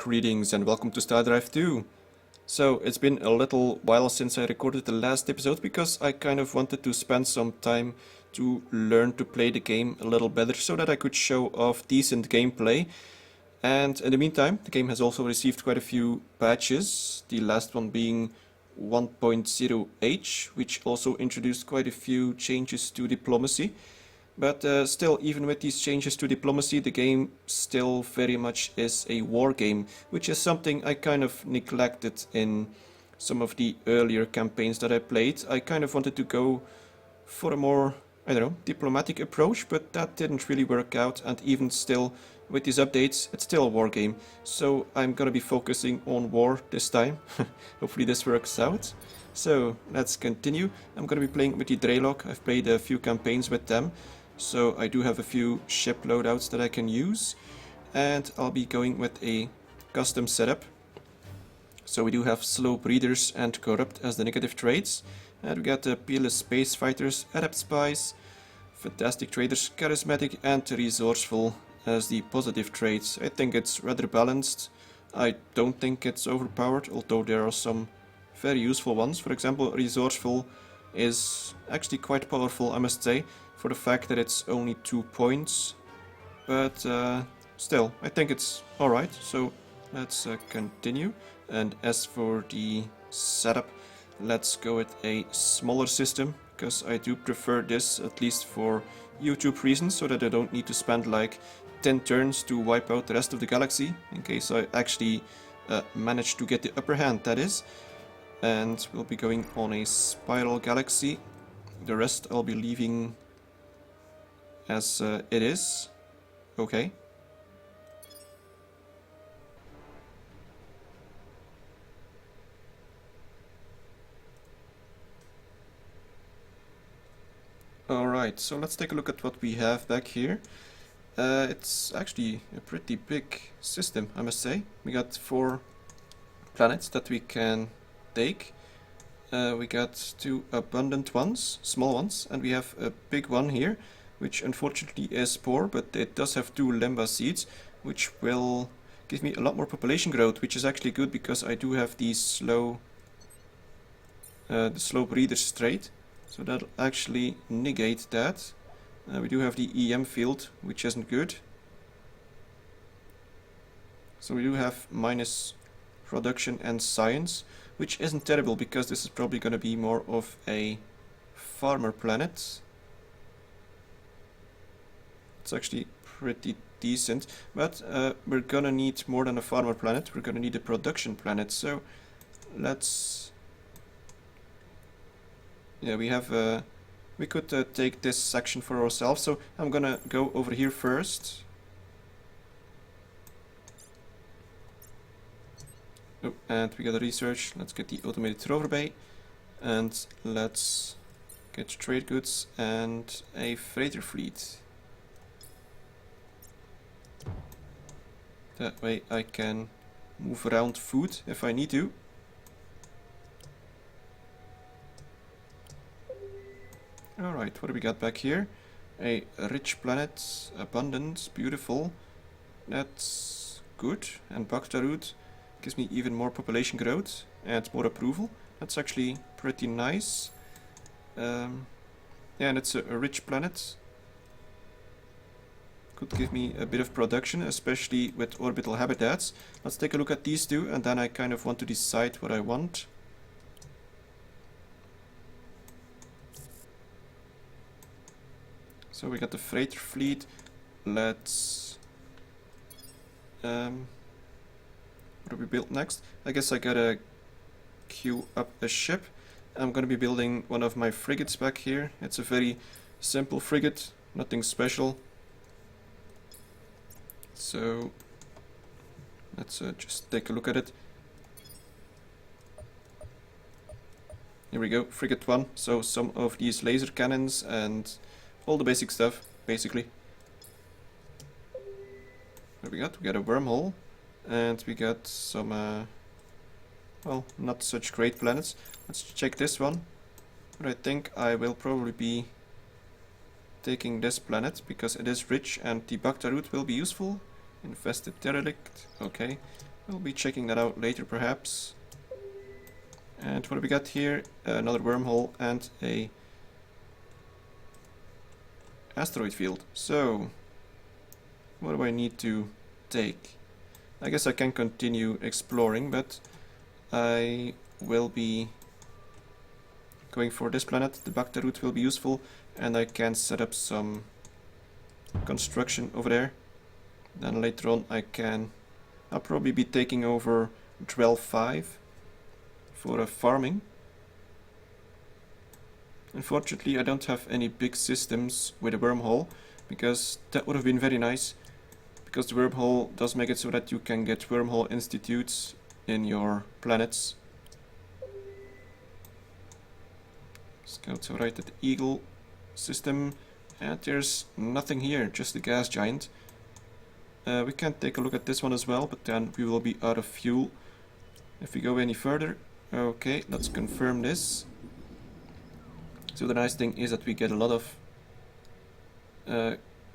Greetings and welcome to Stardrive 2. So it's been a little while since I recorded the last episode because I kind of wanted to spend some time to learn to play the game a little better so that I could show off decent gameplay. And in the meantime, the game has also received quite a few patches, the last one being 1.0H, which also introduced quite a few changes to diplomacy. But still, even with these changes to diplomacy, the game still very much is a war game, which is something I kind of neglected in some of the earlier campaigns that I played. I kind of wanted to go for a more, I don't know, diplomatic approach, but that didn't really work out, and even still, with these updates, it's still a war game. So I'm gonna be focusing on war this time. Hopefully this works out. So let's continue. I'm gonna be playing with the Draylok. I've played a few campaigns with them. So I do have a few ship loadouts that I can use, and I'll be going with a custom setup. So we do have slow breeders and corrupt as the negative traits, and we got the peerless space fighters, adept spies, fantastic traders, charismatic and resourceful as the positive traits. I think it's rather balanced. I don't think it's overpowered, although there are some very useful ones. For example, resourceful is actually quite powerful, I must say, for the fact that it's only 2 points, but still, I think it's alright, so let's continue. And as for the setup, let's go with a smaller system, because I do prefer this, at least for YouTube reasons, so that I don't need to spend like 10 turns to wipe out the rest of the galaxy, in case I actually manage to get the upper hand, that is. And we'll be going on a spiral galaxy. The rest I'll be leaving as it is. Okay. Alright, so let's take a look at what we have back here. It's actually a pretty big system, I must say. We got 4 planets that we can take. We got 2 abundant ones, small ones, and we have a big one here, which unfortunately is poor, but it does have 2 Lemba seeds, which will give me a lot more population growth, which is actually good because I do have these slow, the slow breeders trait, so that'll actually negate that. We do have the EM field, which isn't good. So we do have minus production and science, which isn't terrible because this is probably going to be more of a farmer planet. It's actually pretty decent, but we're gonna need more than a farmer planet. We're gonna need a production planet. So let's, yeah, we have we could take this section for ourselves. So I'm gonna go over here first. Oh, and we got a research. Let's get the automated rover bay, and let's get trade goods and a freighter fleet. That way I can move around food if I need to. Alright, what do we got back here? A rich planet, abundant, beautiful. That's good. And Baktarut gives me even more population growth and more approval. That's actually pretty nice. Yeah, and it's a rich planet. Could give me a bit of production, especially with orbital habitats. Let's take a look at these two, and then I kind of want to decide what I want. So we got the freighter fleet. Let's what do we build next? I guess I gotta queue up a ship. I'm gonna be building one of my frigates back here. It's a very simple frigate, nothing special. So let's just take a look at it. Here we go, frigate 1. So some of these laser cannons and all the basic stuff, basically. What we got? We got a wormhole, and we got some, well, not such great planets. Let's check this one. But I think I will probably be taking this planet because it is rich and the Baktarut will be useful. Infested derelict, okay. We'll be checking that out later perhaps. And what do we got here? Another wormhole and a asteroid field. So, what do I need to take? I guess I can continue exploring, but I will be going for this planet. The Bacta route will be useful, and I can set up some construction over there. Then later on I'll probably be taking over Draylok 5 for farming. Unfortunately, I don't have any big systems with a wormhole, because that would have been very nice, because the wormhole does make it so that you can get wormhole institutes in your planets. Scouts right at the Eagle system, and there's nothing here, just a gas giant. We can take a look at this one as well, but then we will be out of fuel if we go any further. Okay, let's confirm this. So the nice thing is that we get a lot of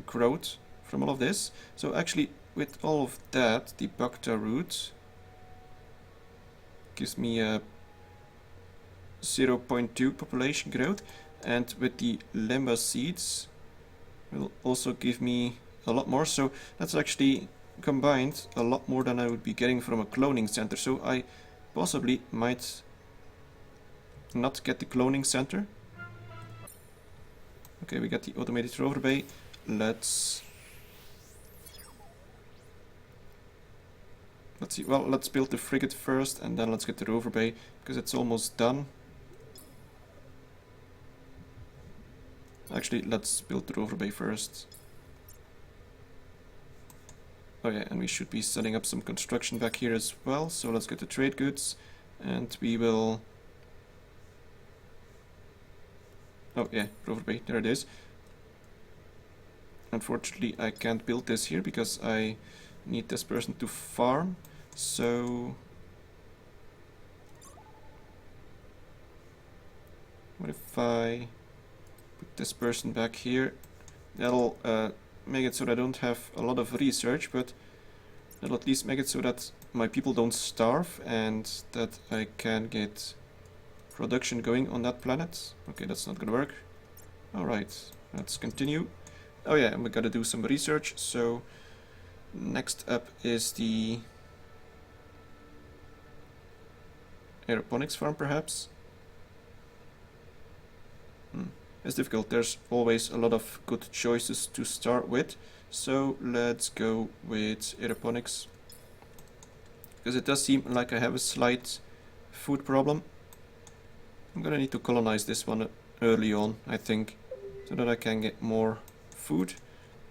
growth from all of this. So actually, with all of that, the Bacta route gives me a 0.2 population growth, and with the Limba seeds will also give me a lot more. So that's actually combined a lot more than I would be getting from a cloning center. So I possibly might not get the cloning center. Okay, we got the automated rover bay. Let's see. Well, let's build the frigate first, and then let's get the rover bay, because it's almost done. Actually, let's build the rover bay first. Oh yeah, and we should be setting up some construction back here as well. So let's get the trade goods, and we will... Oh yeah, rover bay, there it is. Unfortunately, I can't build this here because I need this person to farm. So what if I put this person back here? That'll make it so that I don't have a lot of research, but that'll at least make it so that my people don't starve and that I can get production going on that planet. Okay, that's not gonna work. Alright, let's continue. Oh yeah, and we gotta do some research. So next up is the aeroponics farm, perhaps. It's difficult. There's always a lot of good choices to start with. So let's go with aeroponics, because it does seem like I have a slight food problem. I'm gonna need to colonize this one early on, I think, so that I can get more food.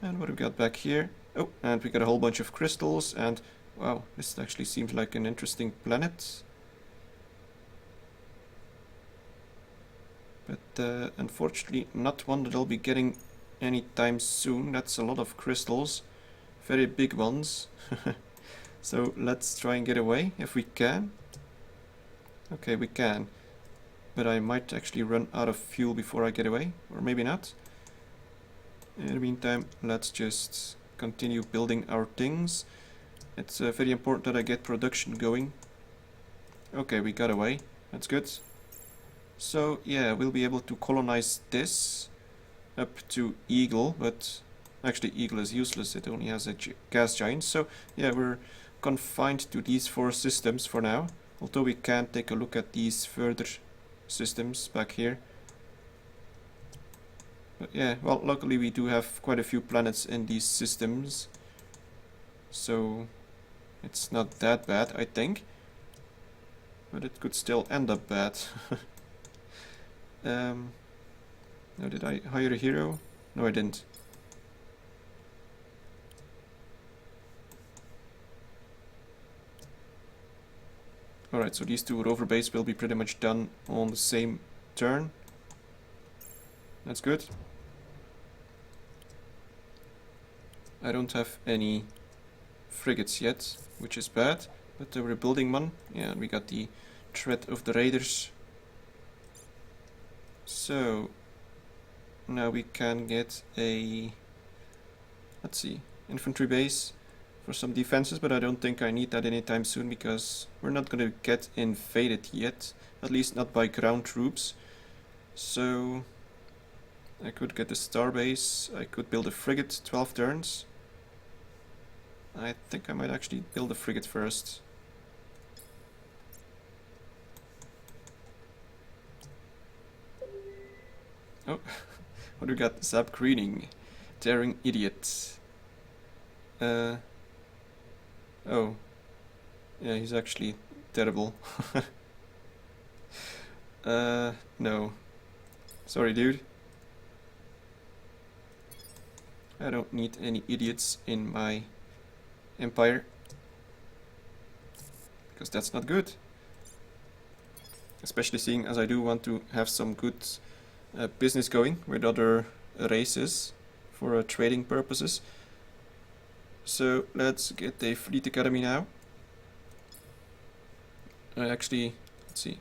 And what have we got back here? Oh, and we got a whole bunch of crystals, and wow, this actually seems like an interesting planet. But unfortunately not one that I'll be getting anytime soon. That's a lot of crystals, very big ones. So let's try and get away if we can. Okay, we can, but I might actually run out of fuel before I get away, or maybe not. In the meantime, let's just continue building our things. It's very important that I get production going. Okay, we got away, that's good. So yeah, we'll be able to colonize this up to Eagle, but actually Eagle is useless, it only has a gas giant. So yeah, we're confined to these 4 systems for now, although we can take a look at these further systems back here. But yeah, well, luckily we do have quite a few planets in these systems, so it's not that bad, I think, but it could still end up bad. Now, did I hire a hero? No, I didn't. Alright, so these 2 rover bays will be pretty much done on the same turn. That's good. I don't have any frigates yet, which is bad, but we're building one. Yeah, we got the threat of the raiders. So now we can get a, let's see, infantry base for some defenses, but I don't think I need that anytime soon because we're not going to get invaded yet, at least not by ground troops. So I could get a starbase, I could build a frigate, 12 turns. I think I might actually build a frigate first. Oh, what do we got? Zap Greening, Daring Idiot. Oh, yeah, he's actually terrible. No. Sorry, dude. I don't need any idiots in my empire. Because that's not good. Especially seeing as I do want to have some good business going with other races for trading purposes. So let's get a fleet academy now. Actually, let's see.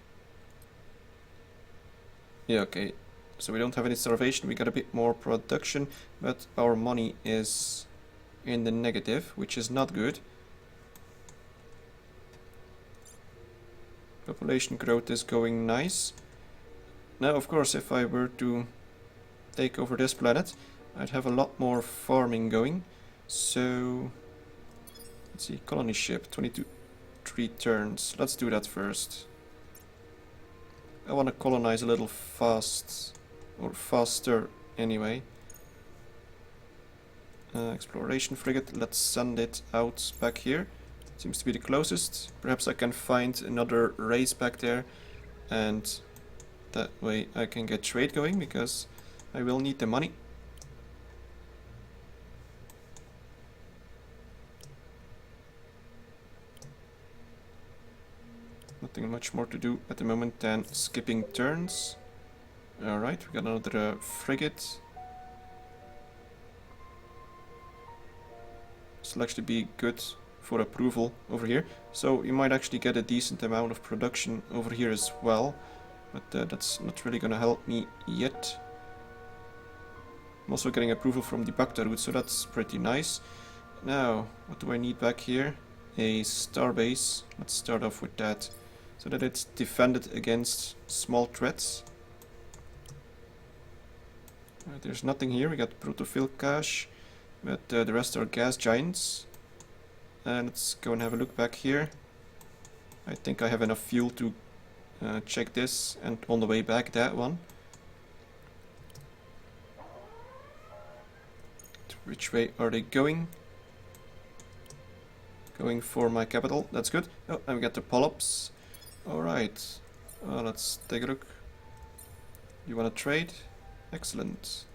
Yeah, okay. So we don't have any starvation, we got a bit more production, but our money is in the negative, which is not good. Population growth is going nice. Now, of course, if I were to take over this planet, I'd have a lot more farming going. So, let's see, colony ship, 3 turns. Let's do that first. I want to colonize a little fast, or faster anyway. Exploration frigate, let's send it out back here. Seems to be the closest. Perhaps I can find another race back there, and that way I can get trade going, because I will need the money. Nothing much more to do at the moment than skipping turns. Alright, we got another frigate. This will actually be good for approval over here. So you might actually get a decent amount of production over here as well. But that's not really gonna help me yet. I'm also getting approval from the Bacta route, so that's pretty nice. Now, what do I need back here? A starbase. Let's start off with that, so that it's defended against small threats. There's nothing here. We got Protophil cache, but the rest are gas giants. Let's go and have a look back here. I think I have enough fuel to check this, and on the way back that one. Which way are they going? Going for my capital, that's good. Oh, and we got the polyps. Alright, let's take a look. You wanna trade? Excellent.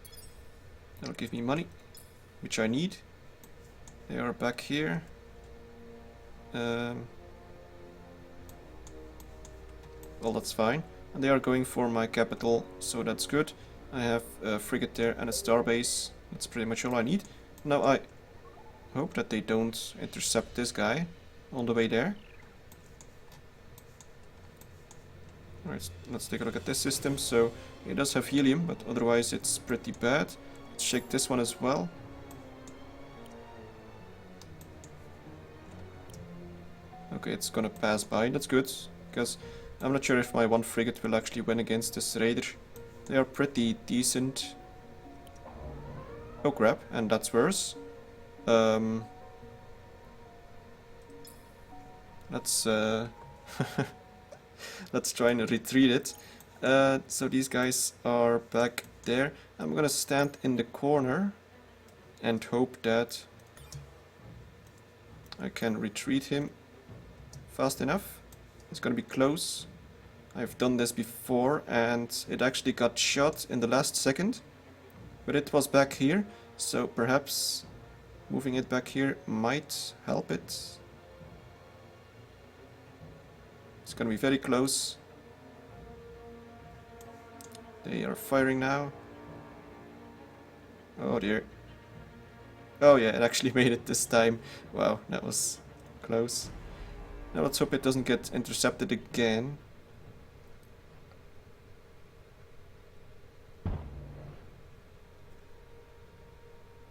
That'll give me money, which I need. They are back here. Well, that's fine. And they are going for my capital, so that's good. I have a frigate there and a starbase. That's pretty much all I need. Now I hope that they don't intercept this guy on the way there. Alright, let's take a look at this system. So it does have helium, but otherwise it's pretty bad. Let's check this one as well. Okay, it's gonna pass by, that's good, because I'm not sure if my one frigate will actually win against this raider. They are pretty decent. Oh crap, and that's worse. Let's let's try and retreat it. So these guys are back there. I'm gonna stand in the corner and hope that I can retreat him fast enough. It's gonna be close. I've done this before and it actually got shot in the last second, but it was back here, so perhaps moving it back here might help it. It's gonna be very close. They are firing now. Oh dear. Oh yeah, it actually made it this time. Wow, that was close. Now let's hope it doesn't get intercepted again.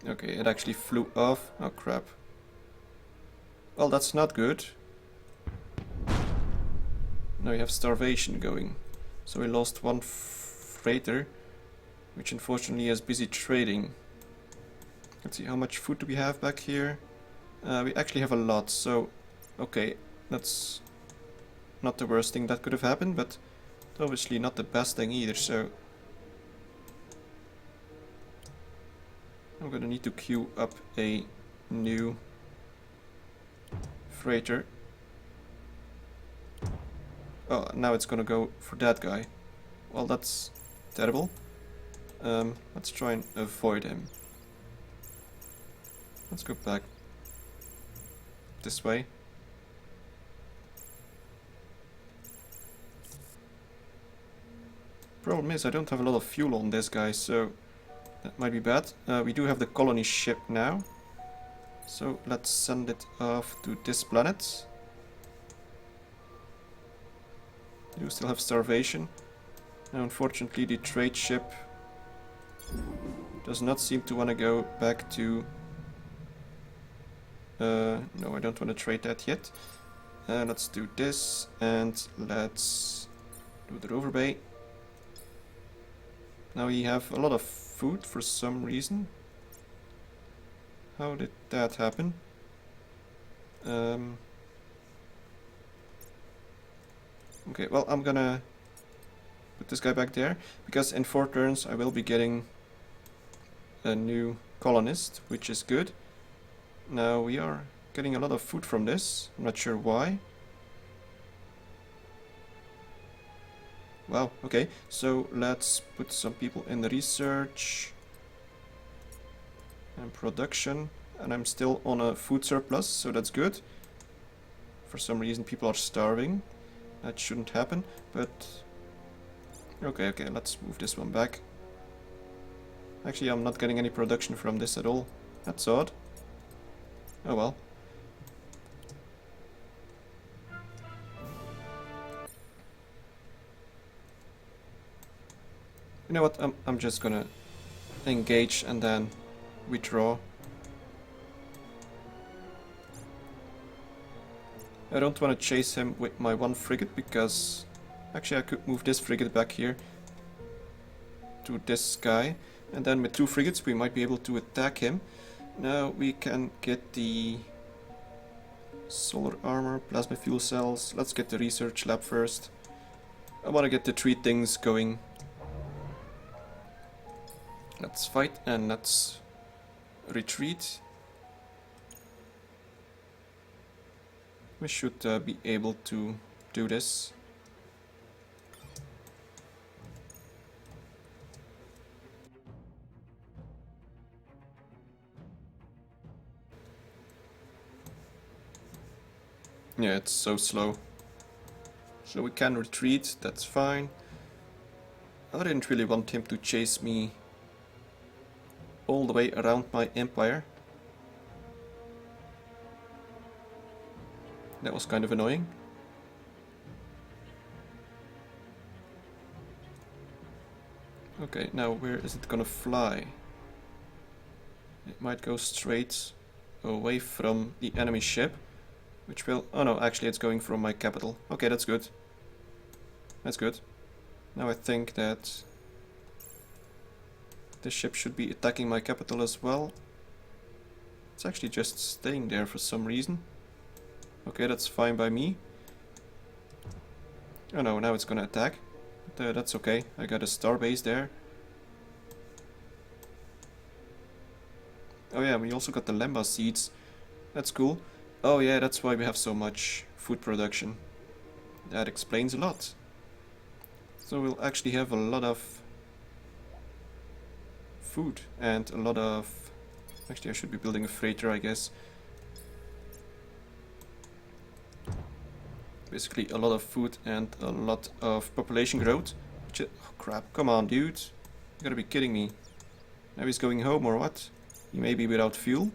Okay, it actually flew off. Oh crap. Well, that's not good. Now we have starvation going. So we lost one freighter, which unfortunately is busy trading. Let's see, how much food do we have back here? We actually have a lot, so okay, that's not the worst thing that could have happened, but obviously not the best thing either, so I'm gonna need to queue up a new freighter. Oh, now it's gonna go for that guy. Well, that's terrible. Let's try and avoid him. Let's go back this way. Problem is, I don't have a lot of fuel on this guy, so that might be bad. We do have the colony ship now, so let's send it off to this planet. We do still have starvation. Now, unfortunately, the trade ship does not seem to want to go back to... no, I don't want to trade that yet. Let's do this, and let's do the rover bay. Now we have a lot of food for some reason. How did that happen? Okay, well, I'm gonna put this guy back there, because in 4 turns I will be getting a new colonist, which is good. Now we are getting a lot of food from this, I'm not sure why. Wow, okay, so let's put some people in the research and production, and I'm still on a food surplus, so that's good. For some reason people are starving. That shouldn't happen, but okay, let's move this one back. Actually, I'm not getting any production from this at all. That's odd. Oh well. You know what, I'm just gonna engage and then withdraw. I don't want to chase him with my 1 frigate, because actually I could move this frigate back here to this guy, and then with 2 frigates we might be able to attack him. Now we can get the solar armor, plasma fuel cells. Let's get the research lab first. I want to get the 3 things going. Let's fight and let's retreat. We should be able to do this. Yeah, it's so slow. So we can retreat, that's fine. I didn't really want him to chase me all the way around my empire. That was kind of annoying. Okay, now where is it gonna fly? It might go straight away from the enemy ship, which will... oh no, actually it's going from my capital. Okay, that's good. That's good. Now I think that this ship should be attacking my capital as well. It's actually just staying there for some reason. Okay, that's fine by me. Oh no, now it's gonna attack. But, that's okay, I got a star base there. Oh yeah, we also got the Lemba seeds. That's cool. Oh yeah, that's why we have so much food production. That explains a lot. So we'll actually have a lot of food and a lot of... actually I should be building a freighter, I guess. Basically a lot of food and a lot of population growth. Which is... oh crap, come on dude. You gotta be kidding me. Now he's going home or what? He may be without fuel.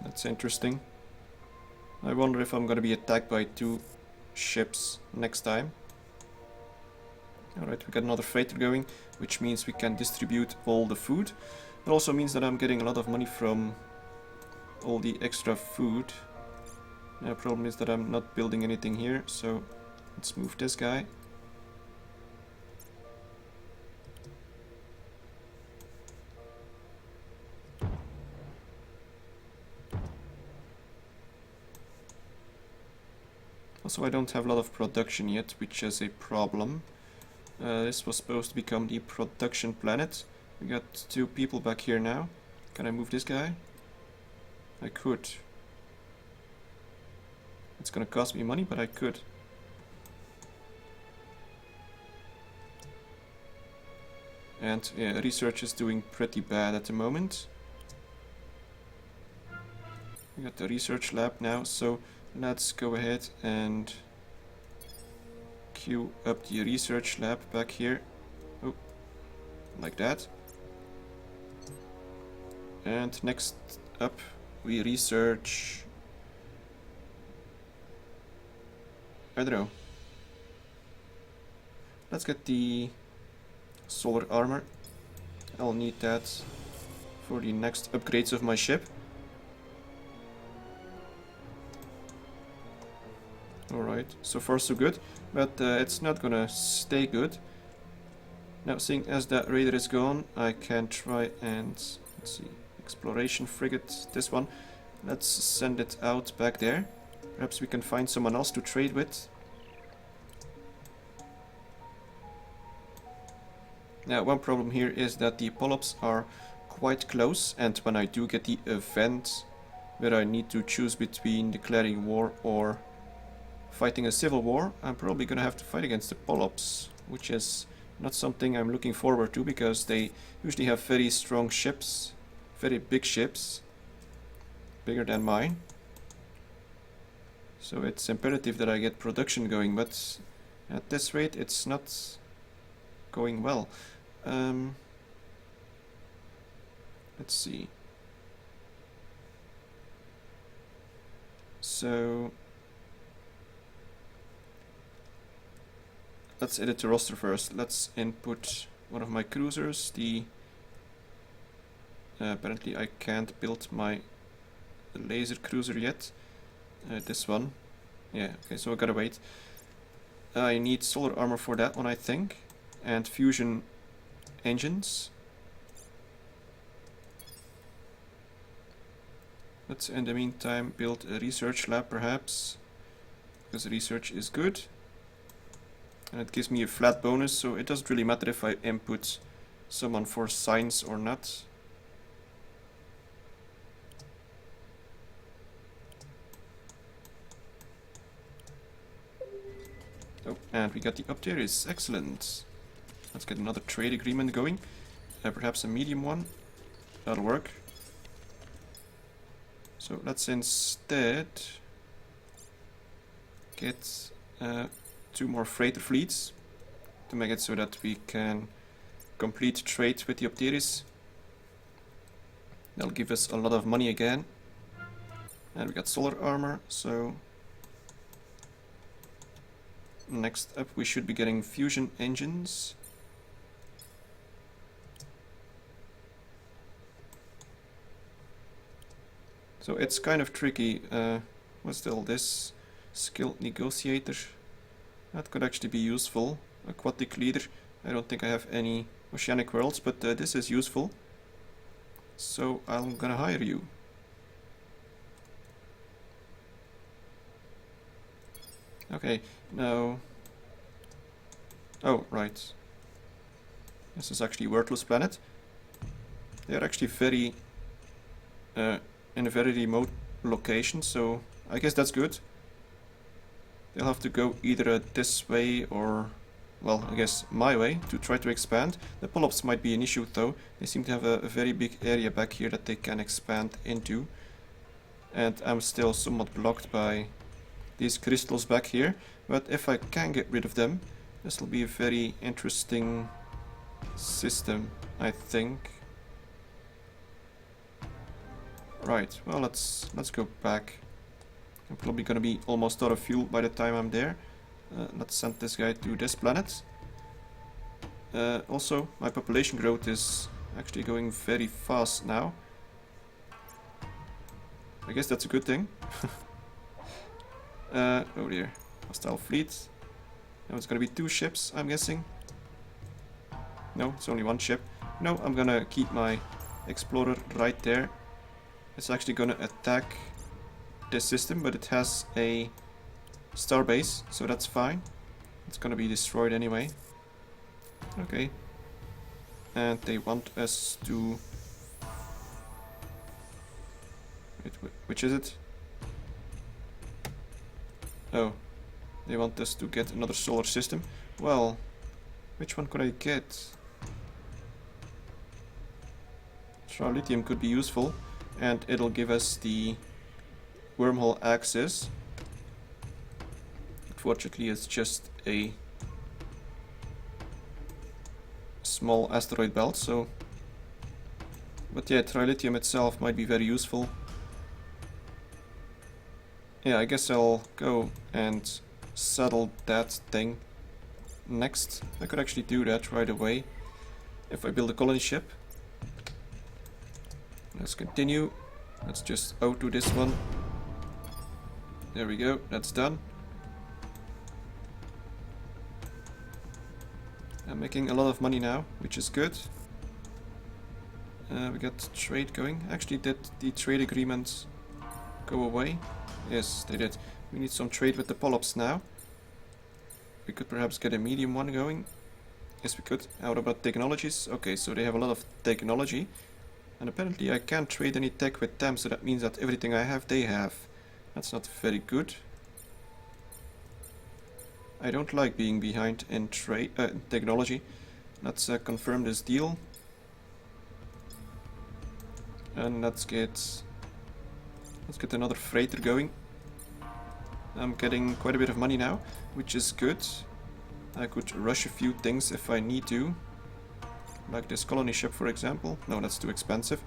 That's interesting. I wonder if I'm gonna be attacked by 2 ships next time. Alright, we got another freighter going, which means we can distribute all the food. It also means that I'm getting a lot of money from all the extra food. The problem is that I'm not building anything here, so let's move this guy. Also, I don't have a lot of production yet, which is a problem. This was supposed to become the production planet. We got 2 people back here now. Can I move this guy? I could. It's gonna cost me money, but I could. And yeah, research is doing pretty bad at the moment. We got the research lab now, so let's go ahead and queue up the research lab back here. Oh, like that. And next up we research... I don't know. Let's get the solar armor. I'll need that for the next upgrades of my ship. Alright, so far so good, but it's not gonna stay good. Now, seeing as that raider is gone, I can try and, let's see, exploration frigate, this one. Let's send it out back there. Perhaps we can find someone else to trade with. Now, one problem here is that the polyps are quite close, and when I do get the event where I need to choose between declaring war or fighting a civil war, I'm probably gonna have to fight against the polyps, which is not something I'm looking forward to, because they usually have very strong ships, very big ships, bigger than mine. So it's imperative that I get production going, but at this rate it's not going well. Let's see. So let's edit the roster first. Let's input one of my cruisers. The apparently I can't build my laser cruiser yet. This one. Yeah, okay, so I gotta wait. I need solar armor for that one, I think. And fusion engines. Let's in the meantime build a research lab perhaps, because research is good. And it gives me a flat bonus, so it doesn't really matter if I input someone for science or not. Oh, and we got the Upteris, excellent. Let's get another trade agreement going. Perhaps a medium one. That'll work. So let's instead get 2 more freighter fleets to make it so that we can complete trade with the Upteris. That'll give us a lot of money again. And we got solar armor, so next up we should be getting fusion engines. So it's kind of tricky. What's still this skilled negotiator? That could actually be useful. Aquatic leader. I don't think I have any oceanic worlds, but this is useful. So I'm gonna hire you. Okay, now... Oh, right. This is actually a worthless planet. They are actually very... in a very remote location, so I guess that's good. They'll have to go either this way or, well, I guess my way to try to expand. The polyps might be an issue though. They seem to have a very big area back here that they can expand into. And I'm still somewhat blocked by these crystals back here. But if I can get rid of them, this will be a very interesting system, I think. Right, well let's go back. I'm probably gonna be almost out of fuel by the time I'm there. Let's send this guy to this planet. Also, my population growth is actually going very fast now. I guess that's a good thing. Oh dear. Hostile fleet. Now it's gonna be 2 ships, I'm guessing. No, it's only 1 ship. No, I'm gonna keep my explorer right there. It's actually gonna attack this system, but it has a starbase, so that's fine. It's gonna be destroyed anyway. Okay. And they want us to... Wait, which is it? Oh. They want us to get another solar system. Well, which one could I get? Lithium could be useful, and it'll give us the wormhole access. Unfortunately, it's just a small asteroid belt, so... But yeah, Trilithium itself might be very useful. Yeah, I guess I'll go and settle that thing next. I could actually do that right away if I build a colony ship. Let's continue. Let's just auto this one. There we go, that's done. I'm making a lot of money now, which is good. We got trade going. Actually, did the trade agreement go away? Yes, they did. We need some trade with the polyps now. We could perhaps get a medium one going. Yes, we could. How about technologies? Okay, so they have a lot of technology. And apparently I can't trade any tech with them, so that means that everything I have, they have. That's not very good. I don't like being behind in technology. Let's confirm this deal. And let's get another freighter going. I'm getting quite a bit of money now, which is good. I could rush a few things if I need to. Like this colony ship, for example. No, that's too expensive.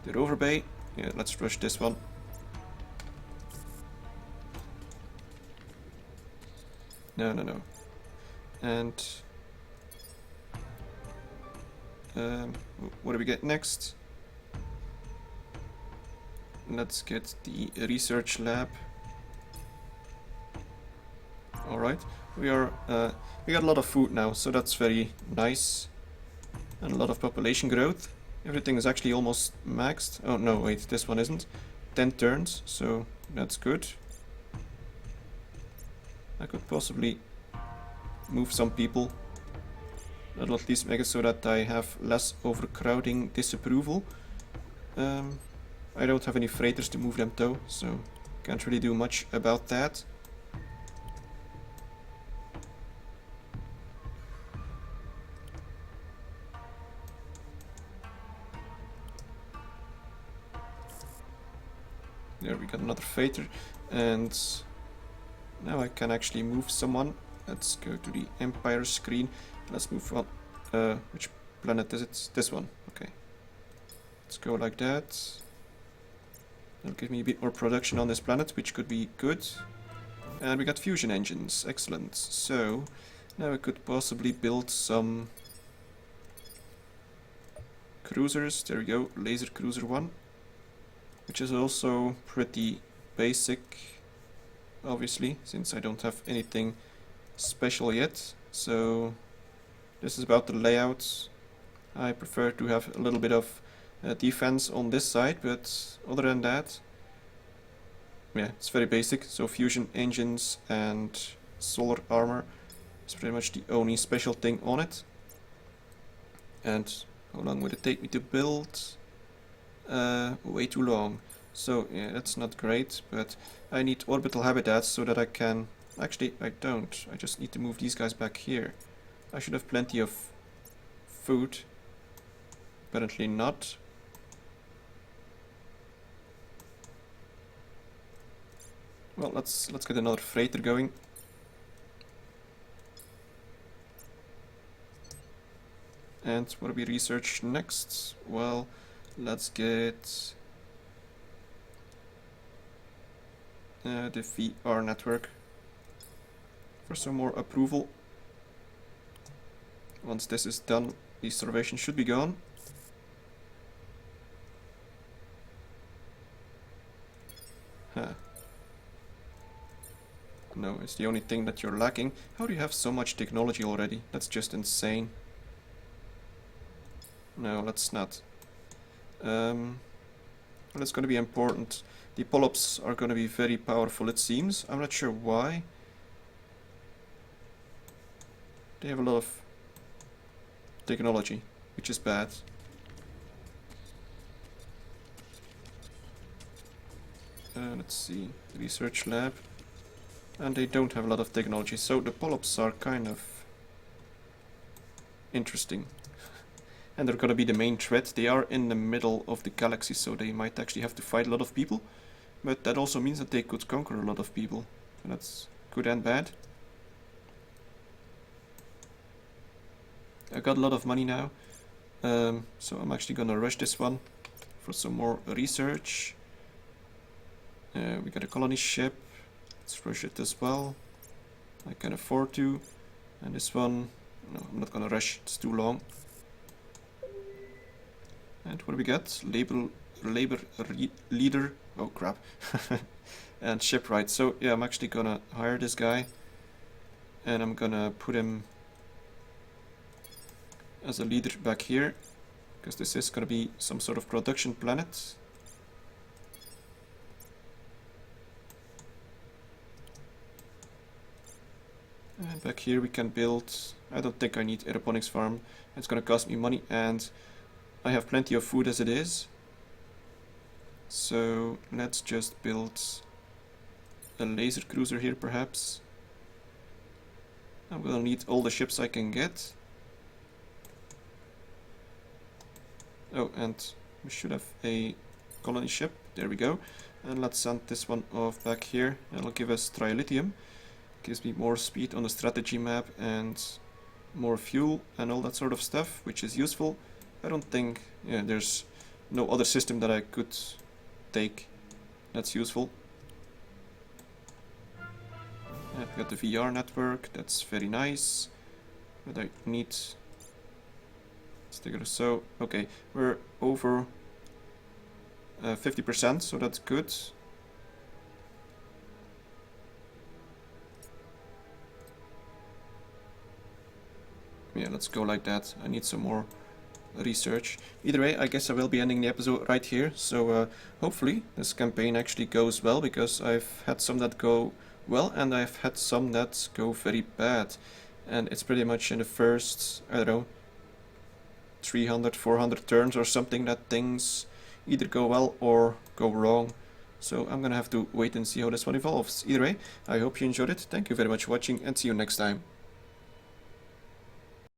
The rover bay. Yeah, let's rush this one. No. And what do we get next? Let's get the research lab. All right, we got a lot of food now, so that's very nice. And a lot of population growth. Everything is actually almost maxed. Oh no, wait, this one isn't. 10 turns, so that's good. I could possibly move some people. That'll at least make it so that I have less overcrowding disapproval. I don't have any freighters to move them though, so can't really do much about that. There we got another freighter, and now I can actually move someone. Let's go to the Empire screen. Let's move one. Which planet is it? This one. Okay. Let's go like that. That'll give me a bit more production on this planet, which could be good. And we got fusion engines. Excellent. So now I could possibly build some cruisers. There we go. Laser cruiser 1. Which is also pretty basic, obviously, since I don't have anything special yet. So this is about the layout. I prefer to have a little bit of defense on this side, but other than that, yeah, it's very basic. So fusion engines and solar armor is pretty much the only special thing on it. And how long would it take me to build? Way too long. So yeah, that's not great, but I need orbital habitats so that I can... Actually, I don't. I just need to move these guys back here. I should have plenty of food. Apparently not. Well, let's get another freighter going. And what do we research next? Well, let's get the VR network for some more approval. Once this is done, the starvation should be gone. Huh. No, it's the only thing that you're lacking. How do you have so much technology already? That's just insane. No, let's not. Well, it's going to be important. The polyps are going to be very powerful, it seems. I'm not sure why. They have a lot of technology, which is bad. Let's see, research lab. And they don't have a lot of technology, so the polyps are kind of interesting. And they're gonna be the main threat. They are in the middle of the galaxy, so they might actually have to fight a lot of people. But that also means that they could conquer a lot of people. So that's good and bad. I got a lot of money now. So I'm actually gonna rush this one for some more research. We got a colony ship. Let's rush it as well. I can afford to. And this one, no, I'm not gonna rush, it's too long. And what do we get? Labor leader. Oh crap. And shipwright. So yeah, I'm actually gonna hire this guy. And I'm gonna put him as a leader back here. Because this is gonna be some sort of production planet. And back here we can build, I don't think I need aeroponics farm, it's gonna cost me money and I have plenty of food as it is. So let's just build a laser cruiser here perhaps. I'm gonna need all the ships I can get. Oh, and we should have a colony ship, there we go. And let's send this one off back here, that'll give us trilithium. Gives me more speed on the strategy map and more fuel and all that sort of stuff, which is useful. I don't think, yeah, there's no other system that I could take that's useful. I've got the VR network, that's very nice, but I need sticker. So, okay, we're over 50%, so that's good. Yeah, let's go like that. I need some more research. Either way, I guess I will be ending the episode right here. So hopefully this campaign actually goes well, because I've had some that go well and I've had some that go very bad. And it's pretty much in the first, I don't know, 300, 400 turns or something that things either go well or go wrong. So I'm gonna have to wait and see how this one evolves. Either way, I hope you enjoyed it. Thank you very much for watching and see you next time.